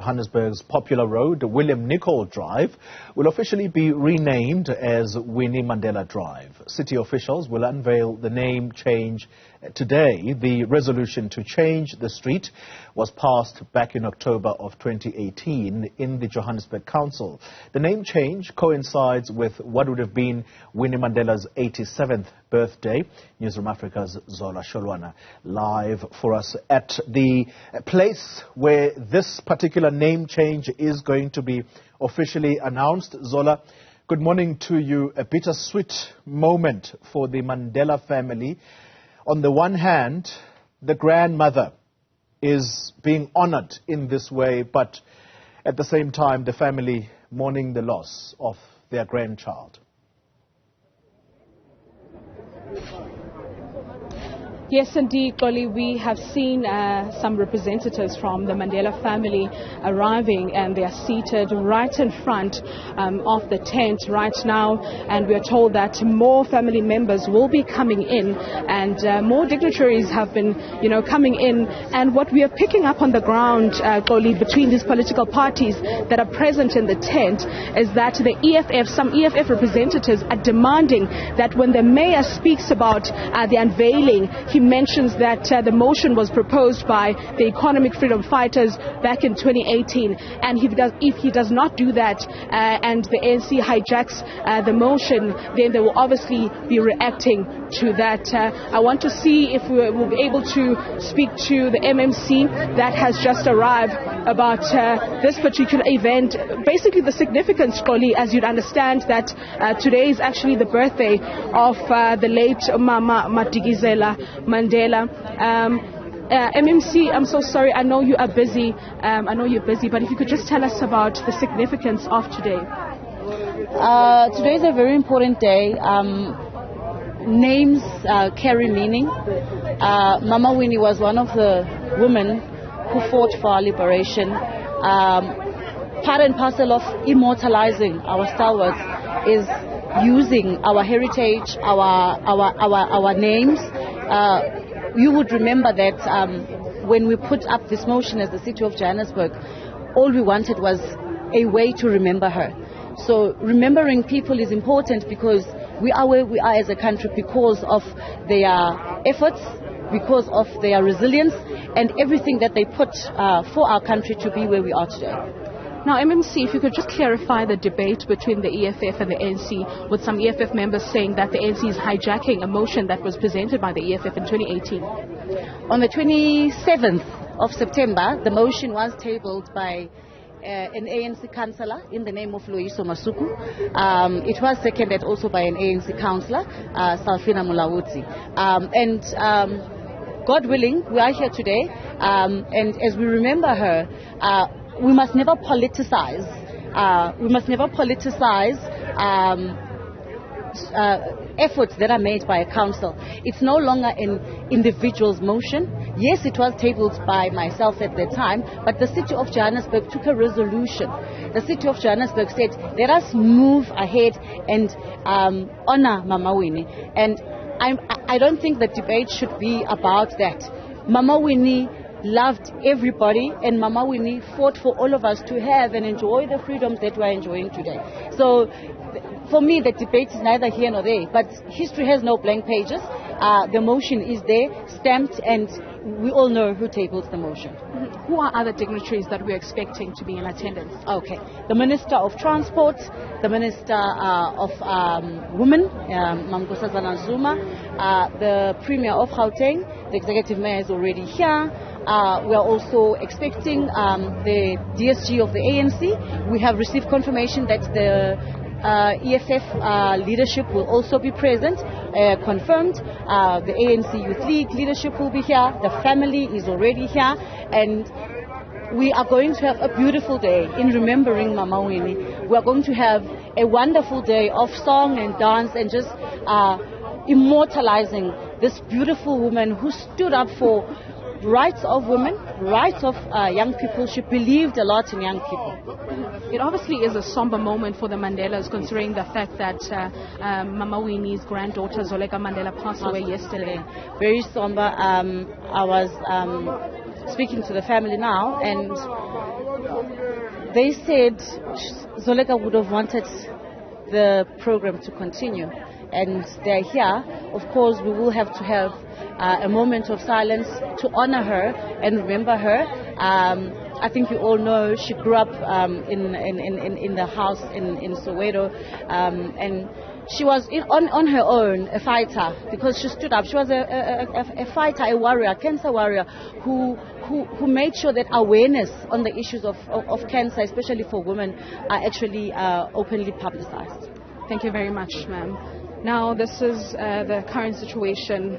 Johannesburg's popular road, Nicol Drive, will officially be renamed as Winnie Mandela Drive. City officials will unveil the name change today. The resolution to change the street was passed back in October of 2018 in the Johannesburg Council. The name change coincides with what would have been Winnie Mandela's 87th birthday. Newzroom Afrika's Zola Sholwana live for us at the place where this particular name change is going to be officially announced. Zola, good morning to you. A bittersweet moment for the Mandela family. On the one hand, the grandmother is being honored in this way, but at the same time, the family mourning the loss of their grandchild. Yes, indeed, Goli, we have seen some representatives from the Mandela family arriving, and they are seated right in front of the tent right now, and we are told that more family members will be coming in, and more dignitaries have been, coming in. And what we are picking up on the ground, Goli, between these political parties that are present in the tent is that some EFF representatives are demanding that when the mayor speaks about the unveiling, he mentions that the motion was proposed by the economic freedom fighters back in 2018, and if he does not do that and the ANC hijacks the motion, then they will obviously be reacting to that. I want to see if we will be able to speak to the MMC that has just arrived about this particular event. Basically the significance, Goli, as you'd understand, that today is actually the birthday of the late Mama Madikizela Mandela. MMC, I'm so sorry, I know you are busy, but if you could just tell us about the significance of today. Today is a very important day. Names carry meaning. Mama Winnie was one of the women who fought for our liberation. Part and parcel of immortalizing our stalwarts is using our heritage, our names. You would remember that when we put up this motion as the city of Johannesburg, all we wanted was a way to remember her. So remembering people is important because we are where we are as a country because of their efforts, because of their resilience, and everything that they put for our country to be where we are today. Now, MMC, if you could just clarify the debate between the EFF and the ANC, with some EFF members saying that the ANC is hijacking a motion that was presented by the EFF in 2018. On the 27th of September, the motion was tabled by an ANC councillor in the name of Loyiso Masuku. It was seconded also by an ANC councillor, Salfina Mulawuzi. God willing, we are here today, and as we remember her, we must never politicize. Efforts that are made by a council. It's no longer an individual's motion. Yes, it was tabled by myself at the time, but the city of Johannesburg took a resolution. The city of Johannesburg said, let us move ahead and honor Mama Winnie. And I don't think the debate should be about that. Mama Winnie loved everybody, and Mama Winnie fought for all of us to have and enjoy the freedoms that we are enjoying today. So for me, the debate is neither here nor there, but history has no blank pages. The motion is there, stamped, and we all know who tabled the motion. Who are other dignitaries that we're expecting to be in attendance? Okay, the Minister of Transport, the Minister of Women, Mamkosazana Zuma, the Premier of Gauteng, the Executive Mayor is already here. We are also expecting the DSG of the ANC. We have received confirmation that the EFF leadership will also be present, confirmed. The ANC Youth League leadership will be here. The family is already here, and we are going to have a beautiful day in remembering Mama Winnie. We are going to have a wonderful day of song and dance and just immortalizing this beautiful woman who stood up for rights of women, rights of young people. She believed a lot in young people. It obviously is a somber moment for the Mandelas, considering the fact that Mama Winnie's granddaughter Zola Mandela passed away yesterday. Very somber. I was speaking to the family now, and they said Zola would have wanted the program to continue, and they're here. Of course, we will have to have a moment of silence to honor her and remember her. I think you all know she grew up in the house in Soweto, and she was on her own a fighter, because she stood up. She was a fighter, a warrior, a cancer warrior, who made sure that awareness on the issues of cancer, especially for women, are actually openly publicized. Thank you very much, ma'am. Now, this is the current situation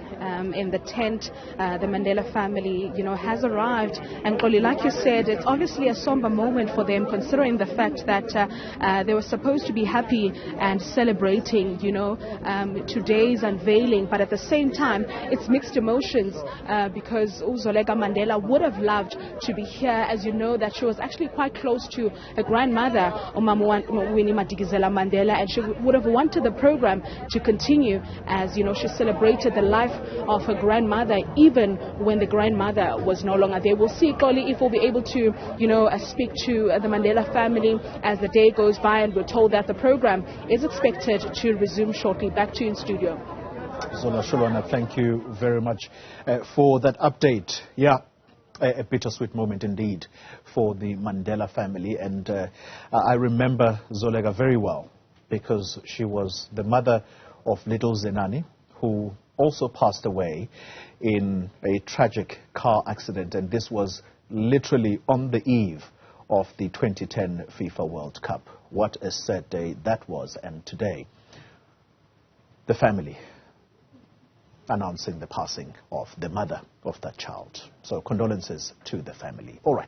in the tent. The Mandela family, has arrived. And Xoli, like you said, it's obviously a somber moment for them, considering the fact that they were supposed to be happy and celebrating, today's unveiling. But at the same time, it's mixed emotions because Zola Mandela would have loved to be here. As you know, that she was actually quite close to her grandmother, Winnie Mandela, and she would have wanted the program to continue, as she celebrated the life of her grandmother even when the grandmother was no longer there. We'll see, Xoli, if we'll be able to speak to the Mandela family as the day goes by, and we're told that the program is expected to resume shortly. Back to you in studio. Zola, Sholwana, thank you very much for that update. Yeah, a bittersweet moment indeed for the Mandela family, and I remember Zola very well, because she was the mother of little Zenani, who also passed away in a tragic car accident, and this was literally on the eve of the 2010 FIFA World Cup. What a sad day that was, and today the family announcing the passing of the mother of that child. So condolences to the family. All right.